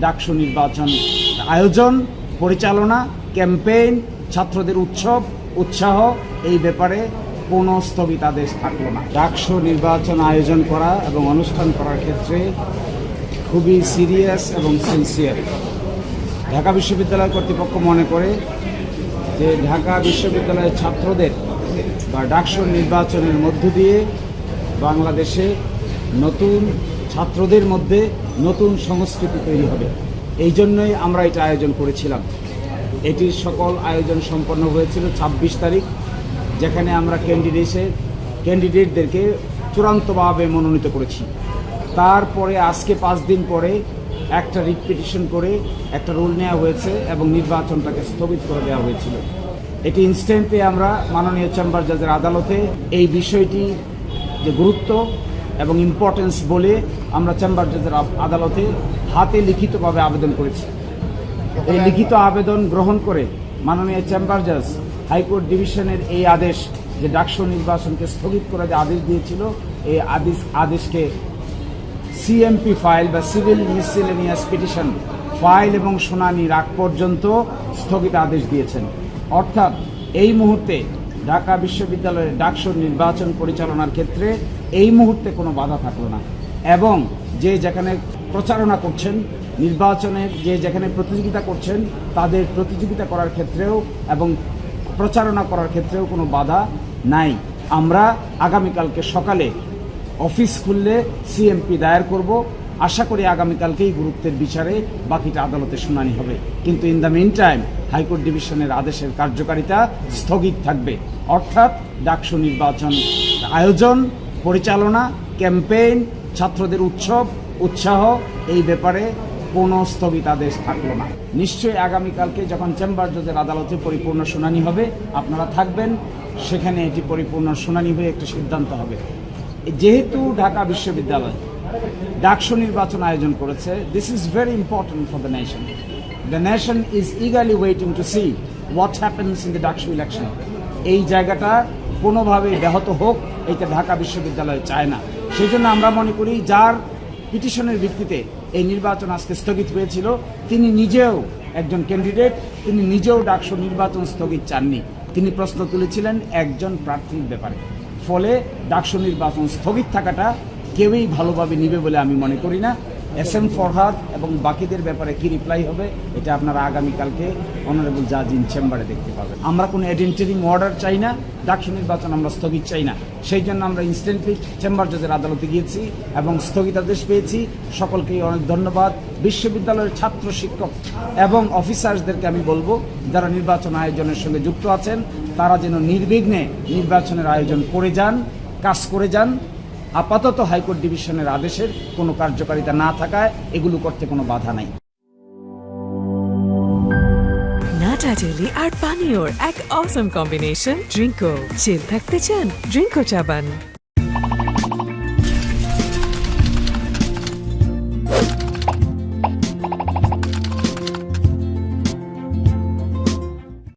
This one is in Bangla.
ডাকসু নির্বাচন আয়োজন, পরিচালনা, ক্যাম্পেইন, ছাত্রদের উৎসাহ এই ব্যাপারে কোনো স্থগিতাদেশ থাকলো না। ডাকসু নির্বাচন আয়োজন করা এবং অনুষ্ঠান করার ক্ষেত্রে খুবই সিরিয়াস এবং সিনসিয়ার। ঢাকা বিশ্ববিদ্যালয় কর্তৃপক্ষ মনে করে যে ঢাকা বিশ্ববিদ্যালয়ের ছাত্রদের বা ডাকসু নির্বাচনের মধ্য দিয়ে বাংলাদেশে নতুন ছাত্রদের মধ্যে নতুন সংস্কৃতি তৈরি হবে। এই জন্যই আমরা এটা আয়োজন করেছিলাম। এটির সকল আয়োজন সম্পন্ন হয়েছিল ২৬ তারিখ, যেখানে আমরা ক্যান্ডিডেটদেরকে চূড়ান্তভাবে মনোনীত করেছি। তারপরে আজকে ৫ দিন পরে একটা রিট পিটিশন করে একটা রুল নেওয়া হয়েছে এবং নির্বাচনটাকে স্থগিত করে দেওয়া হয়েছিল। এটি ইনস্ট্যান্টে আমরা মাননীয় চেম্বার জাজের আদালতে এই বিষয়টি যে গুরুত্ব এবং ইম্পর্টেন্স বলে আমরা চেম্বার জাজের আদালতে হাতে লিখিতভাবে আবেদন করেছি। এই লিখিত আবেদন গ্রহণ করে মাননীয় চেম্বার জাজ হাইকোর্ট ডিভিশনের এই আদেশ যে ডাকসু নির্বাচনকে স্থগিত করে যে আদেশ দিয়েছিল, এই আদেশকে সিএমপি ফাইল বা সিভিল মিসসেলেনিয়াস পিটিশন ফাইল এবং শুনানির আগ পর্যন্ত স্থগিত আদেশ দিয়েছেন। অর্থাৎ এই মুহূর্তে ঢাকা বিশ্ববিদ্যালয়ের ডাকসু নির্বাচন পরিচালনার ক্ষেত্রে এই মুহূর্তে কোনো বাধা থাকলো না এবং যে যেখানে প্রচারণা করছেন, নির্বাচনের যে যেখানে প্রতিযোগিতা করছেন তাদের প্রতিযোগিতা করার ক্ষেত্রেও এবং প্রচারণা করার ক্ষেত্রেও কোনো বাধা নাই। আমরা আগামীকালকে সকালে অফিস খুললে সিএমপি দায়ের করব। আশা করি আগামীকালকেই গুরুত্বের বিচারে বাকিটা আদালতে শুনানি হবে। কিন্তু in the meantime high court ডিভিশনের আদেশের কার্যকারিতা স্থগিত থাকবে। অর্থাৎ ডাকসু নির্বাচন আয়োজন, পরিচালনা, ক্যাম্পেইন, ছাত্রদের উৎসাহ এই ব্যাপারে কোনো স্থগিতাদেশ থাকলো না। নিশ্চয়ই আগামীকালকে যখন চেম্বার জজের আদালতে পরিপূর্ণ শুনানি হবে আপনারা থাকবেন, সেখানে এটি পরিপূর্ণ শুনানি হয়ে একটা সিদ্ধান্ত হবে। যেহেতু ঢাকা বিশ্ববিদ্যালয় ডাকসু নির্বাচন আয়োজন করেছে, this is very important for the nation. The nation is eagerly waiting to see what happens in the DUCSU election. এই জায়গাটা কোনোভাবে ব্যাহত হোক এইটা ঢাকা বিশ্ববিদ্যালয় চায় না। সেই জন্য আমরা মনে করি যার পিটিশনের ভিত্তিতে এই নির্বাচন আজকে স্থগিত হয়েছিল তিনি নিজেও একজন ক্যান্ডিডেট, তিনি নিজেও ডাকসু নির্বাচন স্থগিত চাননি। তিনি প্রশ্ন তুলেছিলেন একজন প্রার্থীর ব্যাপারে। ফলে ডাকসু নির্বাচন স্থগিত থাকাটা কেউই ভালোভাবে নিবে বলে আমি মনে করি না। SM ফরহাদ এবং বাকিদের ব্যাপারে কি রিপ্লাই হবে এটা আপনারা আগামীকালকে অনারেবল জাজ ইন চেম্বারে দেখতে পাবেন। আমরা কোনো এডেন্টারিং অর্ডার চাই না, ডাকসু নির্বাচন আমরা স্থগিত চাই না। সেই জন্য আমরা ইনস্ট্যান্টলি চেম্বার জাজের আদালতে গিয়েছি এবং স্থগিতাদেশ পেয়েছি। সকলকেই অনেক ধন্যবাদ। বিশ্ববিদ্যালয়ের ছাত্র, শিক্ষক এবং অফিসার্সদেরকে আমি বলবো যারা নির্বাচন আয়োজনের সঙ্গে যুক্ত আছেন তারা যেন নির্বিঘ্নে নির্বাচনের আয়োজন করে যান, কাজ করে যান। আপাতত হাইকোর্ট ডিভিশনের আদেশের কোনো কার্যকারিতা না থাকায় এগুলো করতে কোনো বাধা নাই। নাটা জেলি আর পানীয়র এক অসম কম্বিনেশন ড্রিঙ্কো। চিল থাকতে চান? ড্রিঙ্কো চাবান।